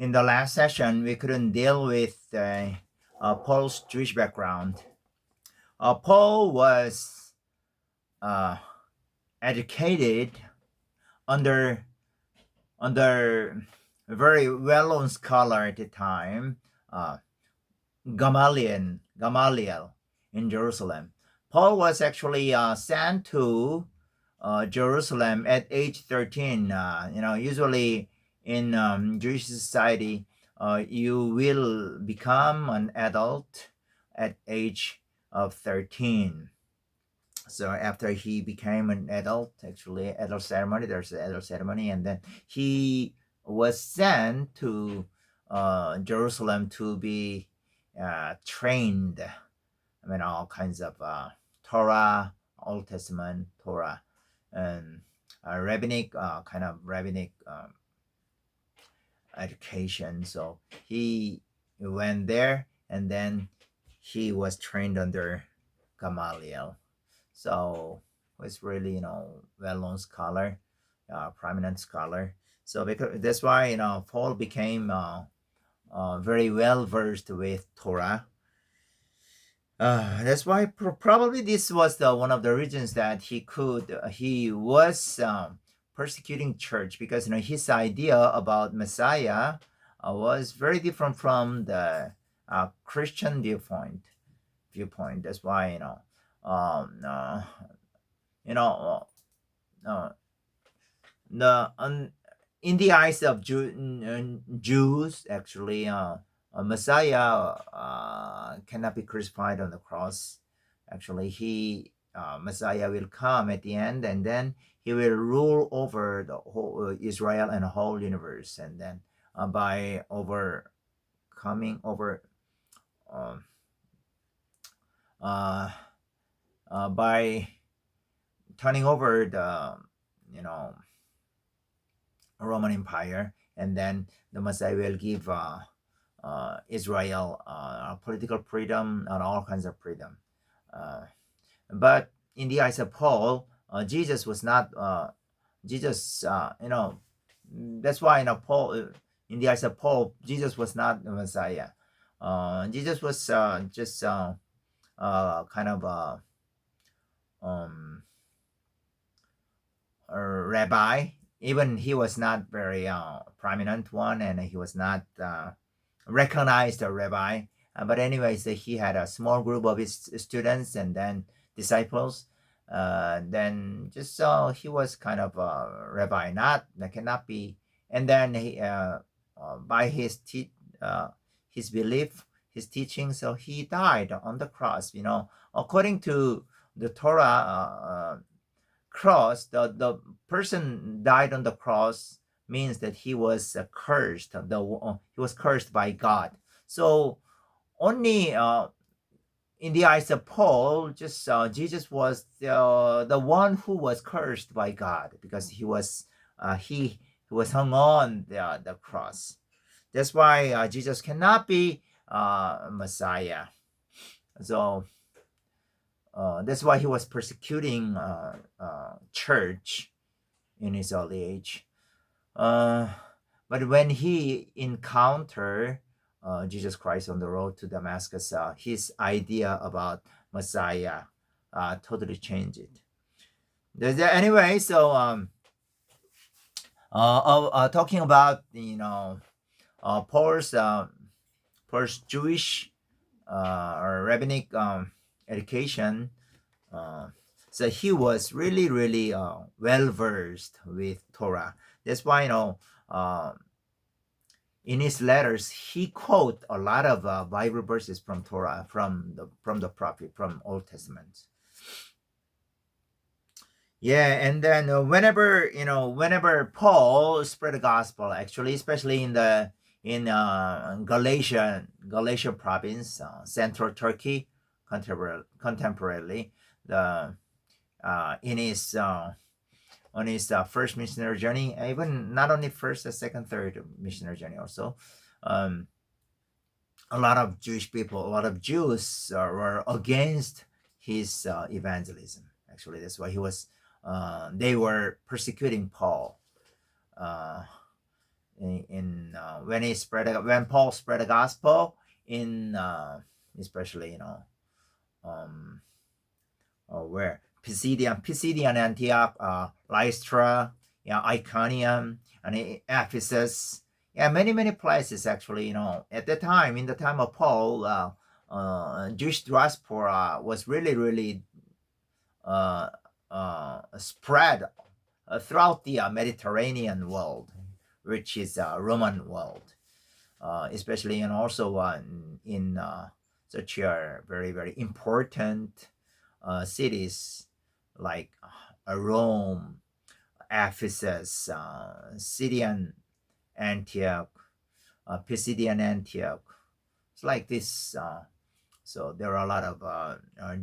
In the last session, we couldn't deal with Paul's Jewish background. Paul was uh, educated under a very well-known scholar at the time, uh, Gamaliel in Jerusalem. Paul was actually sent to Jerusalem at age 13. Usually in Jewish society, you will become an adult at age of 13. So after he became an adult, actually adult ceremony, there's an adult ceremony, and then he was sent to Jerusalem to be trained. I mean, all kinds of Torah, Old Testament Torah, and rabbinic kind of rabbinic education. So he went there, and then he was trained under Gamaliel. So was really well-known scholar, prominent scholar. So because that's why Paul became very well versed with Torah. That's why probably this was one of the reasons that he was persecuting church, because his idea about Messiah was very different from the Christian viewpoint. That's why um, uh, you know the in the eyes of Jews, actually, a Messiah cannot be crucified on the cross. Actually, Messiah will come at the end, and then he will rule over the whole Israel and the whole universe, and then by overcoming over um, uh, by turning over the you know Roman Empire, and then the Messiah will give Israel political freedom and all kinds of freedom. Uh, but in the eyes of Paul, Jesus was not Jesus. That's why Paul, in the eyes of Paul, Jesus was not the Messiah. Jesus was just kind of um, a rabbi. Even he was not very prominent one, and he was not recognized a rabbi. But anyways, he had a small group of his students and then disciples. Then just he was kind of a rabbi, not that cannot be. And then by his belief, his teaching, so he died on the cross. According to the Torah. Cross, the person died on the cross means that he was cursed. He was cursed by God. So only in the eyes of Paul, just Jesus was the one who was cursed by God, because he was hung on the cross. That's why Jesus cannot be Messiah. So that's why he was persecuting church in his early age. But when he encountered Jesus Christ on the road to Damascus, his idea about Messiah totally changed. Anyway, so talking about Paul's Jewish or rabbinic education. So he was really, really well versed with Torah. That's why in his letters he quote a lot of Bible verses from Torah, from the prophet, from Old Testament. Yeah, and then whenever Paul spread the gospel, actually, especially in Galatia province, central Turkey, contemporarily, the in his on his first missionary journey, even not only first, second, third missionary journey also, a lot of Jewish people, a lot of Jews were against his evangelism. Actually, that's why they were persecuting Paul. Uh, when Paul spread the gospel in especially um where Pisidian Antioch, Lystra, yeah, Iconium, and Ephesus, yeah, many places actually. At the time, in the time of Paul, Jewish diaspora was really uh, spread throughout the Mediterranean world, which is Roman world, especially and also in such a very important cities like Rome, Ephesus, Syrian Antioch, Pisidian Antioch. It's like this. So there are a lot of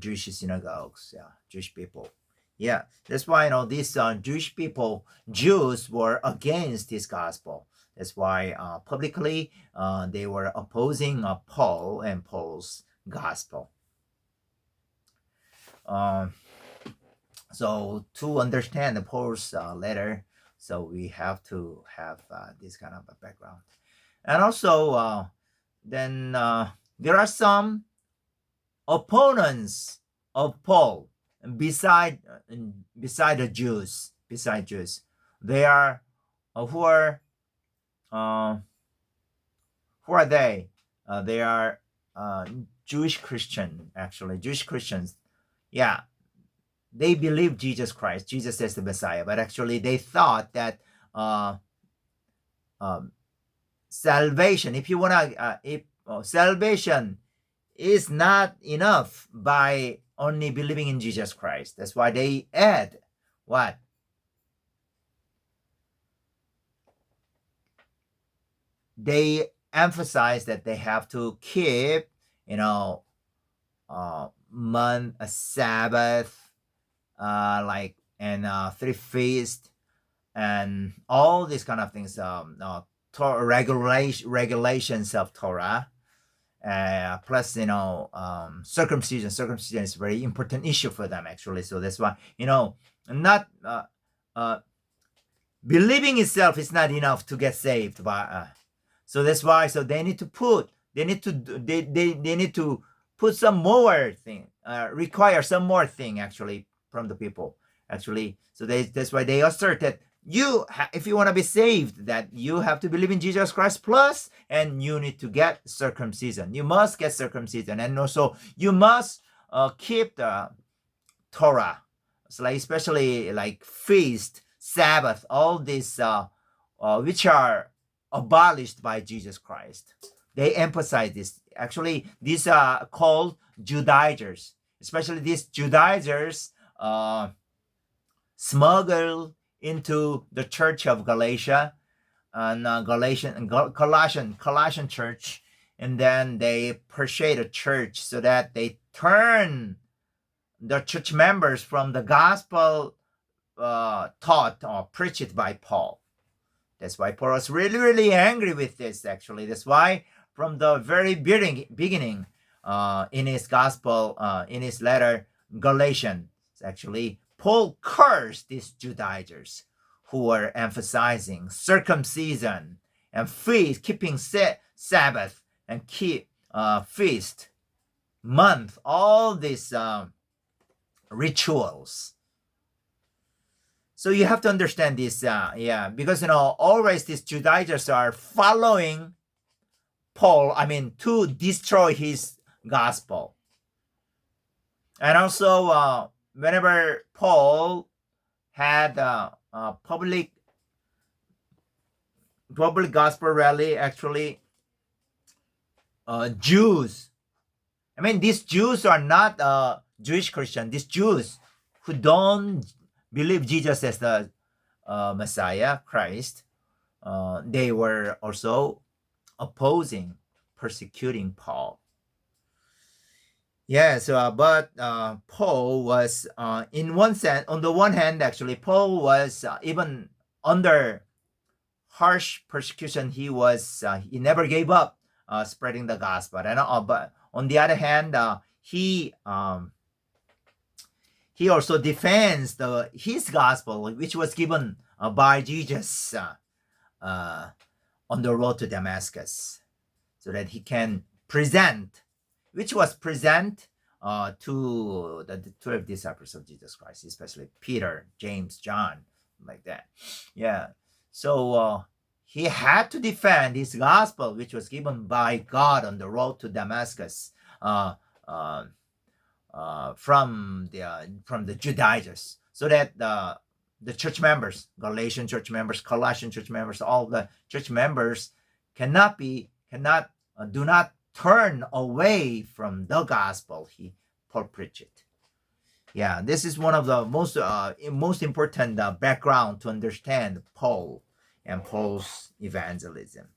Jewish synagogues, yeah, Jewish people. Yeah, that's why these Jewish people, Jews were against this gospel. That's why publicly they were opposing Paul and Paul's gospel. Um, so to understand Paul's letter, so we have to have this kind of a background. And also, then there are some opponents of Paul beside the Jews. They are who are they? They are Jewish Christian, actually Jewish Christians. Yeah, they believe Jesus Christ, Jesus is the Messiah, but actually they thought that salvation, if you wanna, if salvation is not enough by only believing in Jesus Christ. That's why they add what? They emphasize that they have to keep, a Sabbath, like, and 3 feast, and all these kind of things, regulations of Torah. Plus, circumcision. Circumcision is a very important issue for them, actually. So that's why, not believing itself is not enough to get saved. But so that's why. So they need to put some more thing. Require some more thing, actually, from the people. Actually, so that's why they assert that if you want to be saved, that you have to believe in Jesus Christ plus, and you need to get circumcision. You must get circumcision, and also you must keep the Torah. So like, especially like feast, Sabbath, all these which are abolished by Jesus Christ. They emphasize this. Actually, these are called Judaizers. Especially these Judaizers smuggle into the church of Galatia and Colossian church, and then they persuade the church so that they turn the church members from the gospel taught or preached by Paul. That's why Paul was really angry with this, actually. That's why from the very beginning in his gospel, in his letter, Galatians, actually, Paul cursed these Judaizers who were emphasizing circumcision and feast, keeping Sabbath and keep feast, month, all these rituals. So you have to understand this, because always these Judaizers are following Paul, to destroy his gospel. And also, whenever Paul had a public gospel rally, actually, Jews, these Jews are not Jewish Christian. These Jews who don't believe Jesus as the Messiah, Christ, they were also opposing, persecuting Paul. Yes, but Paul was, in one sense, on the one hand, actually, Paul was even under harsh persecution. He never gave up spreading the gospel. And but on the other hand, he also defends his gospel, which was given by Jesus. on the road to Damascus, so that he can present, which was present to the 12 disciples of Jesus Christ, especially Peter, James, John, like that. Yeah. So he had to defend his gospel, which was given by God on the road to Damascus, uh, uh, from the Judaizers, so that the church members, Galatian church members, Colossian church members, all the church members cannot do not turn away from the gospel Paul preached it. Yeah, this is one of the most important background to understand Paul and Paul's evangelism.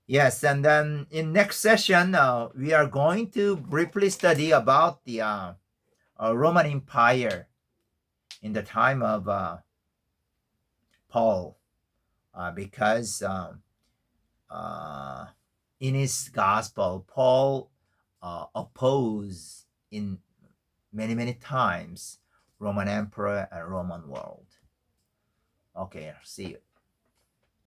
Yes, and then in next session, we are going to briefly study about the Roman Empire in the time of Paul, because in his gospel, Paul opposed in many times Roman Emperor and Roman world. Okay, see you.